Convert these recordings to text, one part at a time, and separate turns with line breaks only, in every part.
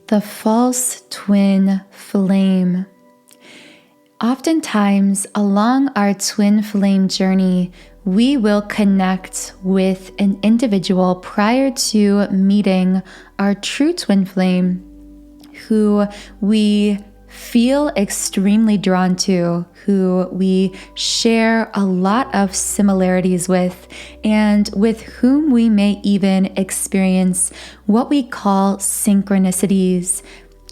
The false twin flame. Oftentimes, along our twin flame journey, we will connect with an individual prior to meeting our true twin flame who we feel extremely drawn to, who we share a lot of similarities with, and with whom we may even experience what we call synchronicities,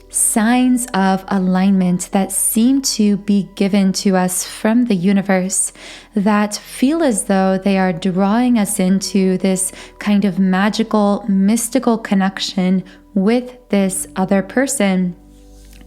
signs of alignment that seem to be given to us from the universe that feel as though they are drawing us into this kind of magical, mystical connection with this other person,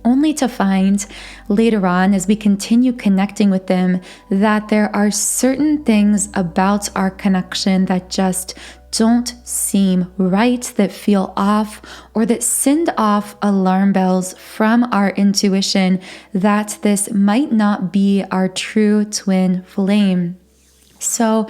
only to find later on as we continue connecting with them that there are certain things about our connection that just don't seem right, that feel off, or that send off alarm bells from our intuition that this might not be our true twin flame. So,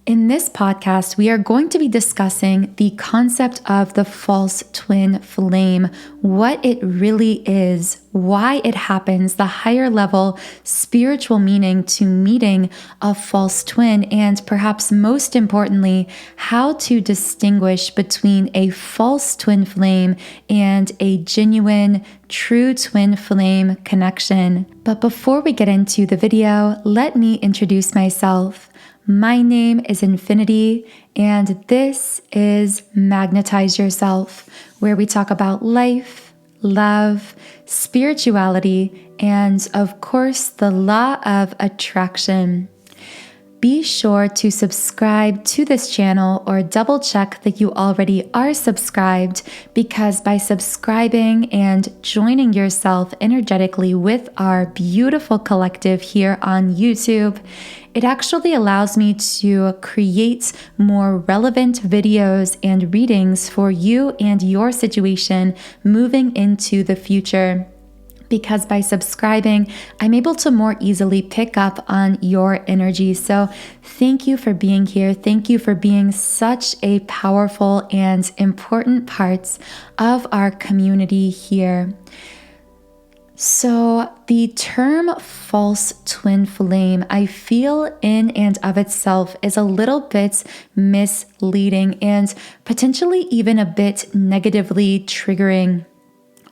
in this podcast, we are going to be discussing the concept of the false twin flame, what it really is, why it happens, the higher level spiritual meaning to meeting a false twin, and perhaps most importantly, how to distinguish between a false twin flame and a genuine, true twin flame connection. But before we get into the video, let me introduce myself. My name is Infinity, and this is Magnetize Yourself, where we talk about life, love, spirituality, and of course, the law of attraction. Be sure to subscribe to this channel or double check that you already are subscribed, because by subscribing and joining yourself energetically with our beautiful collective here on YouTube, it actually allows me to create more relevant videos and readings for you and your situation moving into the future. Because by subscribing, I'm able to more easily pick up on your energy. So thank you for being here. Thank you for being such a powerful and important part of our community here. So the term false twin flame, I feel in and of itself is a little bit misleading and potentially even a bit negatively triggering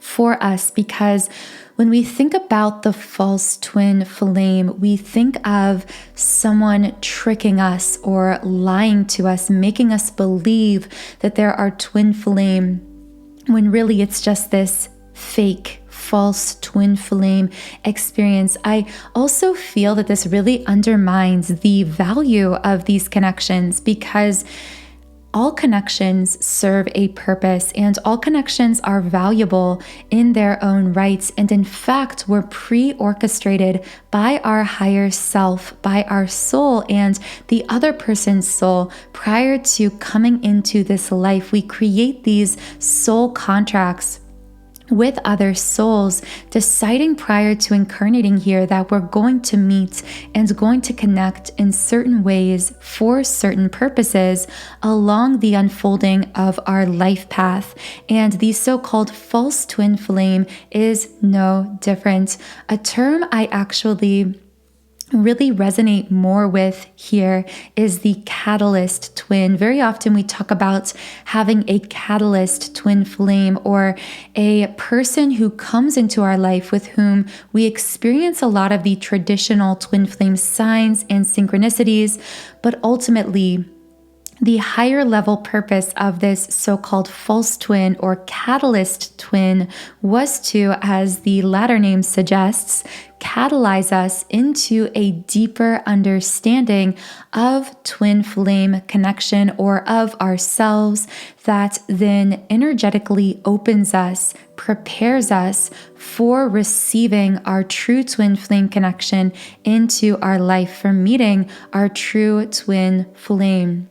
for us, because when we think about the false twin flame, we think of someone tricking us or lying to us, making us believe that they're our twin flame, when really it's just this fake false twin flame experience. I also feel that this really undermines the value of these connections, because all connections serve a purpose and all connections are valuable in their own rights. And in fact, were pre-orchestrated by our higher self, by our soul and the other person's soul prior to coming into this life. We create these soul contracts with other souls, deciding prior to incarnating here that we're going to meet and going to connect in certain ways for certain purposes along the unfolding of our life path. And the so-called false twin flame is no different. A term I actually really resonate more with here is the catalyst twin. Very often we talk about having a catalyst twin flame, or a person who comes into our life with whom we experience a lot of the traditional twin flame signs and synchronicities, but ultimately the higher level purpose of this so-called false twin or catalyst twin was to, as the latter name suggests, catalyze us into a deeper understanding of twin flame connection or of ourselves, that then energetically opens us, prepares us for receiving our true twin flame connection into our life, for meeting our true twin flame.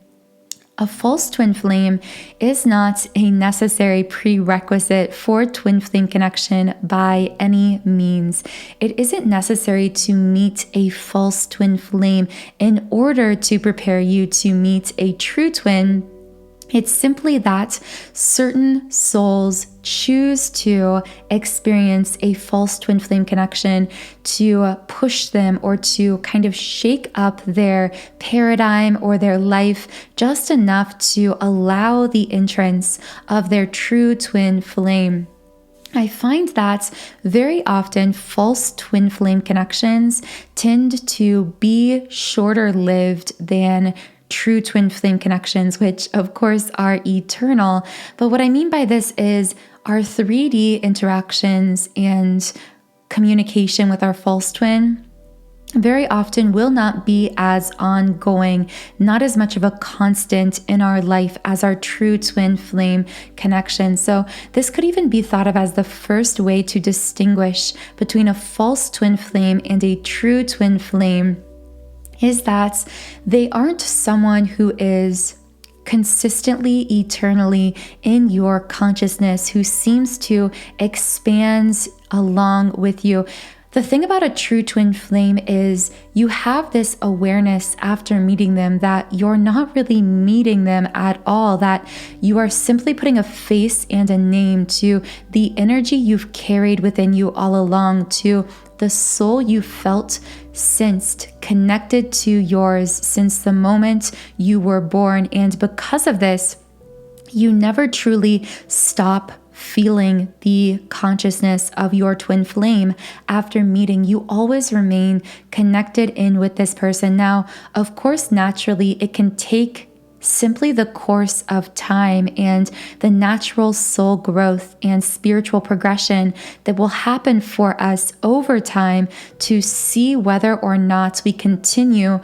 A false twin flame is not a necessary prerequisite for twin flame connection by any means. It isn't necessary to meet a false twin flame in order to prepare you to meet a true twin It's simply that certain souls choose to experience a false twin flame connection to push them or to kind of shake up their paradigm or their life just enough to allow the entrance of their true twin flame. I find that very often false twin flame connections tend to be shorter lived than true twin flame connections, which of course are eternal. But what I mean by this is our 3D interactions and communication with our false twin very often will not be as ongoing, not as much of a constant in our life as our true twin flame connection. So this could even be thought of as the first way to distinguish between a false twin flame and a true twin flame, is that they aren't someone who is consistently, eternally in your consciousness, who seems to expand along with you. The thing about a true twin flame is you have this awareness after meeting them that you're not really meeting them at all, that you are simply putting a face and a name to the energy you've carried within you all along, to the soul you felt, sensed, connected to yours since the moment you were born. And because of this, you never truly stop feeling the consciousness of your twin flame after meeting. You always remain connected in with this person. Now, of course, naturally, it can take simply the course of time and the natural soul growth and spiritual progression that will happen for us over time to see whether or not we continue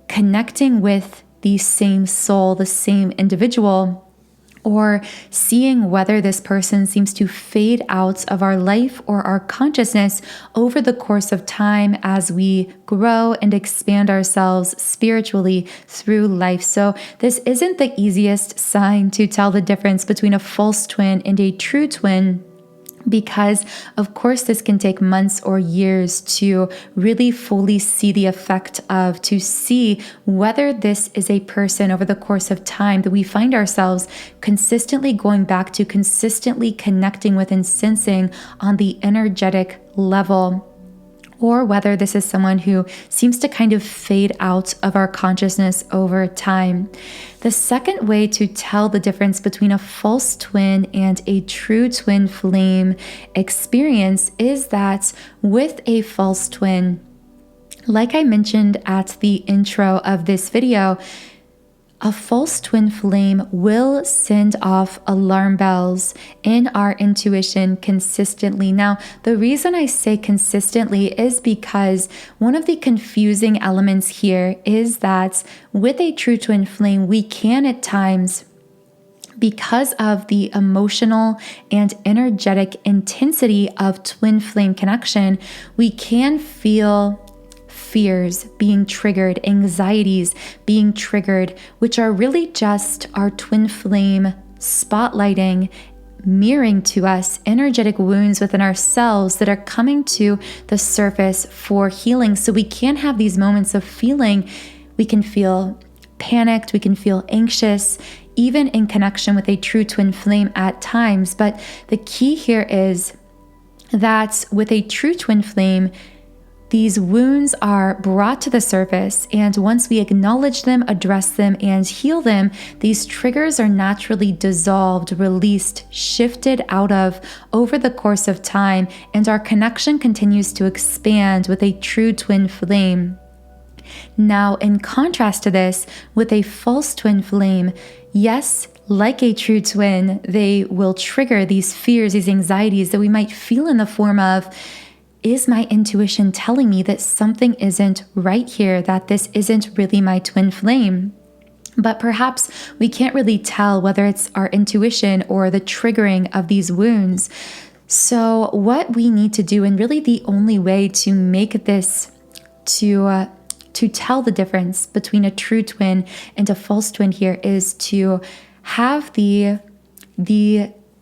connecting with the same soul, the same individual, or seeing whether this person seems to fade out of our life or our consciousness over the course of time as we grow and expand ourselves spiritually through life. So this isn't the easiest sign to tell the difference between a false twin and a true twin, because of course this can take months or years to really fully see the effect of, to see whether this is a person over the course of time that we find ourselves consistently going back to, consistently connecting with and sensing on the energetic level, or whether this is someone who seems to kind of fade out of our consciousness over time. The second way to tell the difference between a false twin and a true twin flame experience is that with a false twin, like I mentioned at the intro of this video, a false twin flame will send off alarm bells in our intuition consistently. Now, the reason I say consistently is because one of the confusing elements here is that with a true twin flame, we can at times, because of the emotional and energetic intensity of twin flame connection, we can feel fears being triggered, anxieties being triggered, which are really just our twin flame spotlighting, mirroring to us energetic wounds within ourselves that are coming to the surface for healing. So we can have these moments of feeling. We can feel panicked, we can feel anxious, even in connection with a true twin flame at times. But the key here is that with a true twin flame, these wounds are brought to the surface, and once we acknowledge them, address them, and heal them, these triggers are naturally dissolved, released, shifted out of over the course of time, and our connection continues to expand with a true twin flame. Now, in contrast to this, with a false twin flame, yes, like a true twin, they will trigger these fears, these anxieties that we might feel in the form of, is my intuition telling me that something isn't right here, that this isn't really my twin flame? But perhaps we can't really tell whether it's our intuition or the triggering of these wounds. So what we need to do, and really the only way to make this, to tell the difference between a true twin and a false twin here, is to have the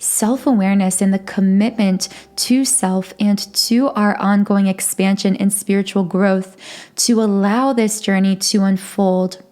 self-awareness and the commitment to self and to our ongoing expansion and spiritual growth to allow this journey to unfold,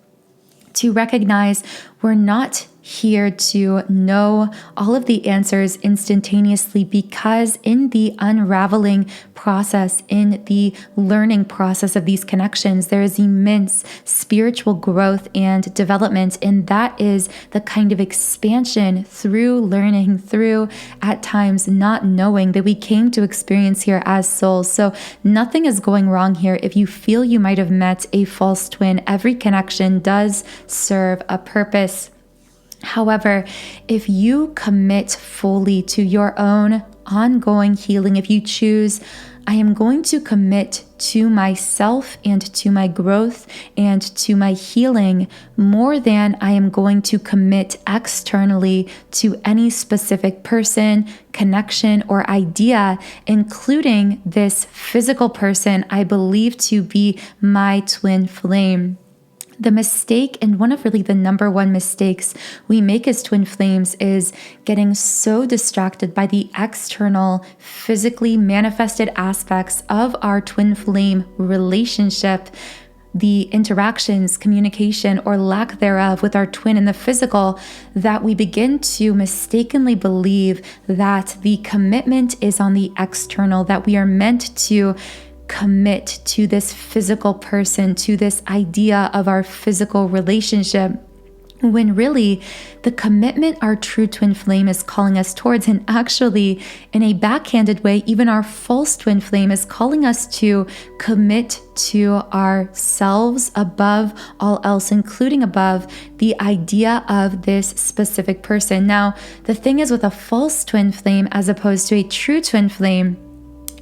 to recognize we're not here to know all of the answers instantaneously, because in the unraveling process, in the learning process of these connections, there is immense spiritual growth and development. And that is the kind of expansion through learning, through at times not knowing, that we came to experience here as souls. So nothing is going wrong here. If you feel you might have met a false twin, every connection does serve a purpose. However, if you commit fully to your own ongoing healing, if you choose, I am going to commit to myself and to my growth and to my healing more than I am going to commit externally to any specific person, connection, or idea, including this physical person I believe to be my twin flame. The mistake, and one of really the number one mistakes we make as twin flames, is getting so distracted by the external, physically manifested aspects of our twin flame relationship, the interactions, communication, or lack thereof with our twin in the physical, that we begin to mistakenly believe that the commitment is on the external, that we are meant to commit to this physical person, to this idea of our physical relationship, when really the commitment our true twin flame is calling us towards, and actually in a backhanded way, even our false twin flame is calling us to commit to ourselves above all else, including above the idea of this specific person. Now, the thing is, with a false twin flame as opposed to a true twin flame,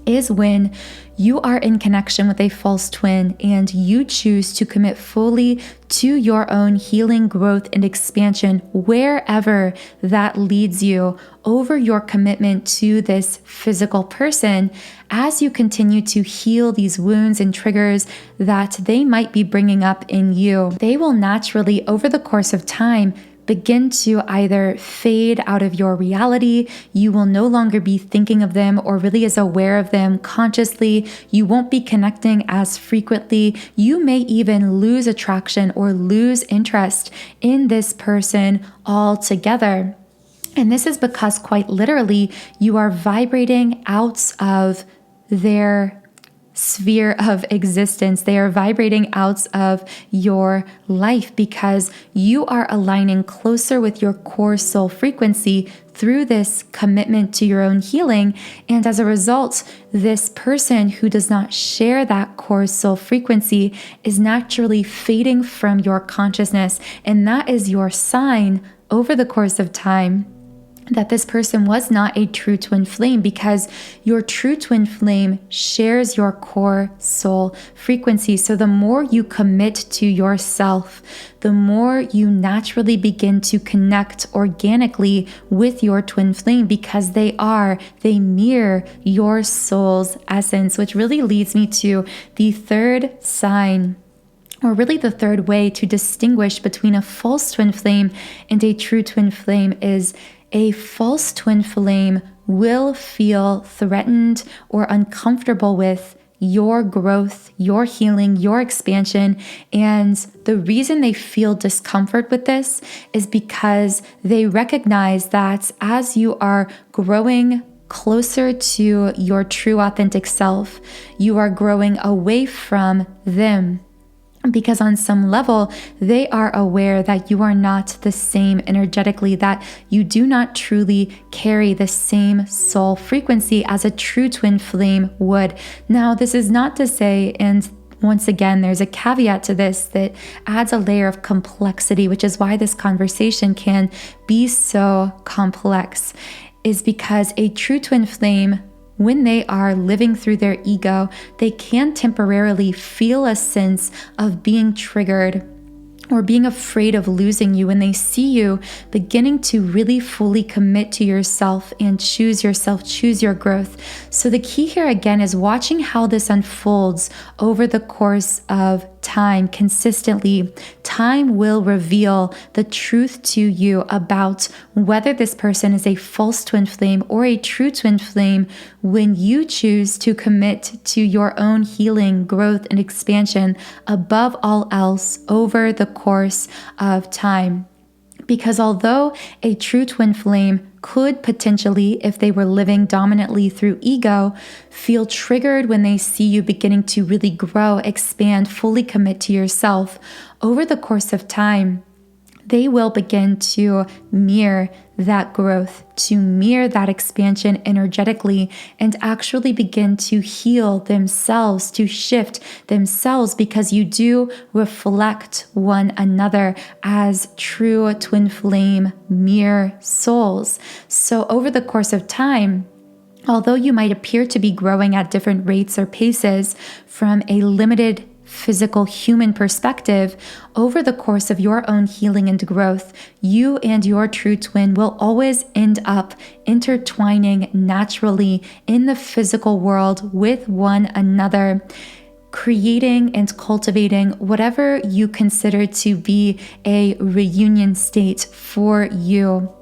is when you are in connection with a false twin and you choose to commit fully to your own healing, growth, and expansion, wherever that leads you, over your commitment to this physical person, as you continue to heal these wounds and triggers that they might be bringing up in you. They will naturally, over the course of time, begin to either fade out of your reality. You will no longer be thinking of them or really as aware of them consciously. You won't be connecting as frequently. You may even lose attraction or lose interest in this person altogether. And this is because, quite literally, you are vibrating out of their sphere of existence. They are vibrating out of your life because you are aligning closer with your core soul frequency through this commitment to your own healing. And as a result, this person who does not share that core soul frequency is naturally fading from your consciousness. And that is your sign over the course of time that this person was not a true twin flame, because your true twin flame shares your core soul frequency. So the more you commit to yourself, the more you naturally begin to connect organically with your twin flame, because they mirror your soul's essence, which really leads me to the third sign, or really the third way to distinguish between a false twin flame and a true twin flame is a false twin flame will feel threatened or uncomfortable with your growth, your healing, your expansion. And the reason they feel discomfort with this is because they recognize that as you are growing closer to your true authentic self, you are growing away from them. Because on some level, they are aware that you are not the same energetically, that you do not truly carry the same soul frequency as a true twin flame would. Now, this is not to say, and once again, there's a caveat to this that adds a layer of complexity, which is why this conversation can be so complex, is because a true twin flame, when they are living through their ego, they can temporarily feel a sense of being triggered or being afraid of losing you when they see you beginning to really fully commit to yourself and choose yourself, choose your growth. So the key here again is watching how this unfolds over the course of time consistently. Time will reveal the truth to you about whether this person is a false twin flame or a true twin flame when you choose to commit to your own healing, growth, and expansion above all else over the course of time. Because although a true twin flame could potentially, if they were living dominantly through ego, feel triggered when they see you beginning to really grow, expand, fully commit to yourself, over the course of time, they will begin to mirror that growth, to mirror that expansion energetically, and actually begin to heal themselves, to shift themselves, because you do reflect one another as true twin flame mirror souls. So over the course of time, although you might appear to be growing at different rates or paces from a limited physical human perspective, over the course of your own healing and growth, you and your true twin will always end up intertwining naturally in the physical world with one another, creating and cultivating whatever you consider to be a reunion state for you.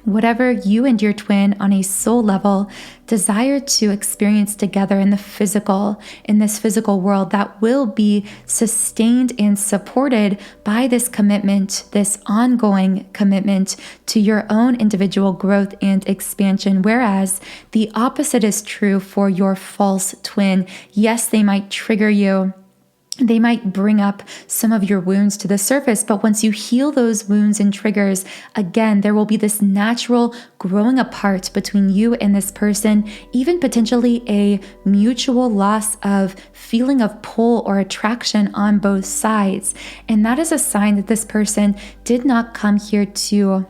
Whatever you and your twin on a soul level desire to experience together in this physical world, that will be sustained and supported by this commitment, this ongoing commitment to your own individual growth and expansion. Whereas the opposite is true for your false twin. Yes, they might trigger you. They might bring up some of your wounds to the surface, but once you heal those wounds and triggers, again, there will be this natural growing apart between you and this person, even potentially a mutual loss of feeling of pull or attraction on both sides. And that is a sign that this person did not come here to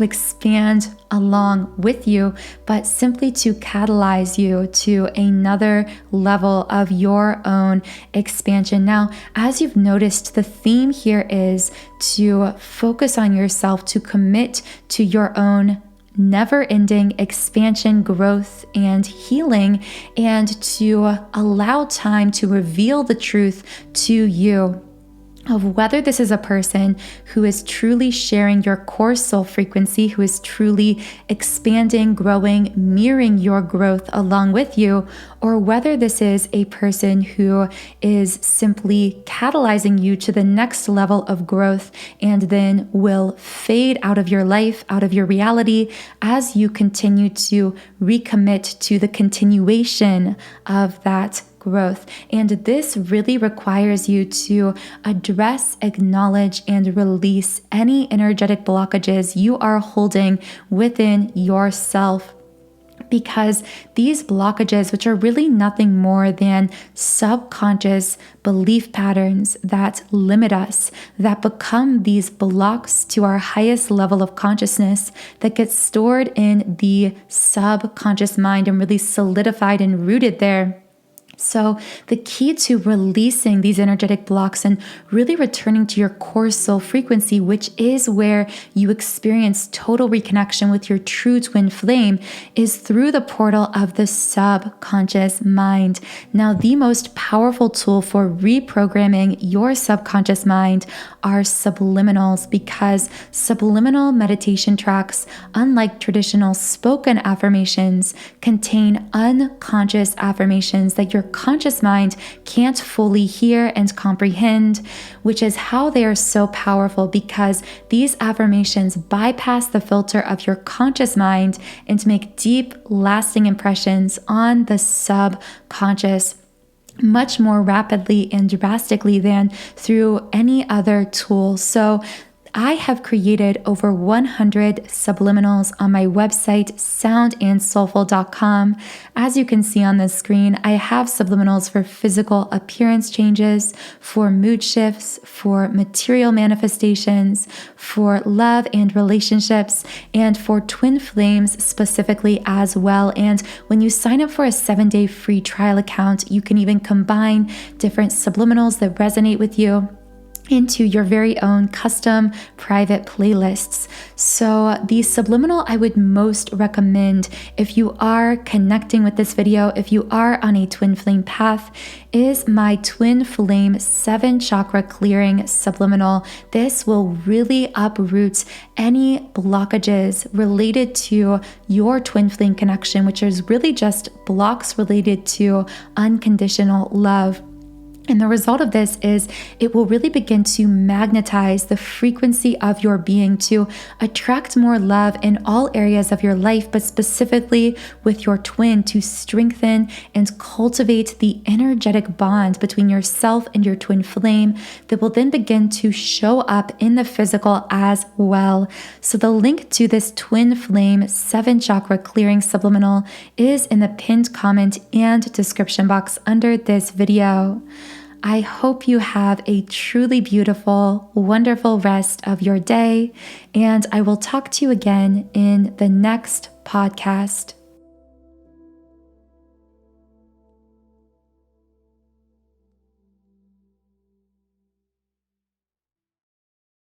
expand along with you, but simply to catalyze you to another level of your own expansion. Now, as you've noticed, the theme here is to focus on yourself, to commit to your own never-ending expansion, growth, and healing, and to allow time to reveal the truth to you of whether this is a person who is truly sharing your core soul frequency, who is truly expanding, growing, mirroring your growth along with you, or whether this is a person who is simply catalyzing you to the next level of growth and then will fade out of your life, out of your reality, as you continue to recommit to the continuation of that growth. And this really requires you to address, acknowledge, and release any energetic blockages you are holding within yourself. Because these blockages, which are really nothing more than subconscious belief patterns that limit us, that become these blocks to our highest level of consciousness, that get stored in the subconscious mind and really solidified and rooted there. So the key to releasing these energetic blocks and really returning to your core soul frequency, which is where you experience total reconnection with your true twin flame, is through the portal of the subconscious mind. Now, the most powerful tool for reprogramming your subconscious mind are subliminals, because subliminal meditation tracks, unlike traditional spoken affirmations, contain unconscious affirmations that your conscious mind can't fully hear and comprehend, which is how they are so powerful, because these affirmations bypass the filter of your conscious mind and make deep, lasting impressions on the subconscious much more rapidly and drastically than through any other tool. So I have created over 100 subliminals on my website, soundandsoulful.com. As you can see on the screen, I have subliminals for physical appearance changes, for mood shifts, for material manifestations, for love and relationships, and for twin flames specifically as well. And when you sign up for a 7-day free trial account, you can even combine different subliminals that resonate with you into your very own custom private playlists. So the subliminal I would most recommend if you are connecting with this video, if you are on a twin flame path, is my twin flame 7 chakra clearing subliminal. This will really uproot any blockages related to your twin flame connection, which is really just blocks related to unconditional love. And the result of this is it will really begin to magnetize the frequency of your being to attract more love in all areas of your life, but specifically with your twin, to strengthen and cultivate the energetic bond between yourself and your twin flame that will then begin to show up in the physical as well. So the link to this twin flame 7 chakra clearing subliminal is in the pinned comment and description box under this video. I hope you have a truly beautiful, wonderful rest of your day, and I will talk to you again in the next podcast.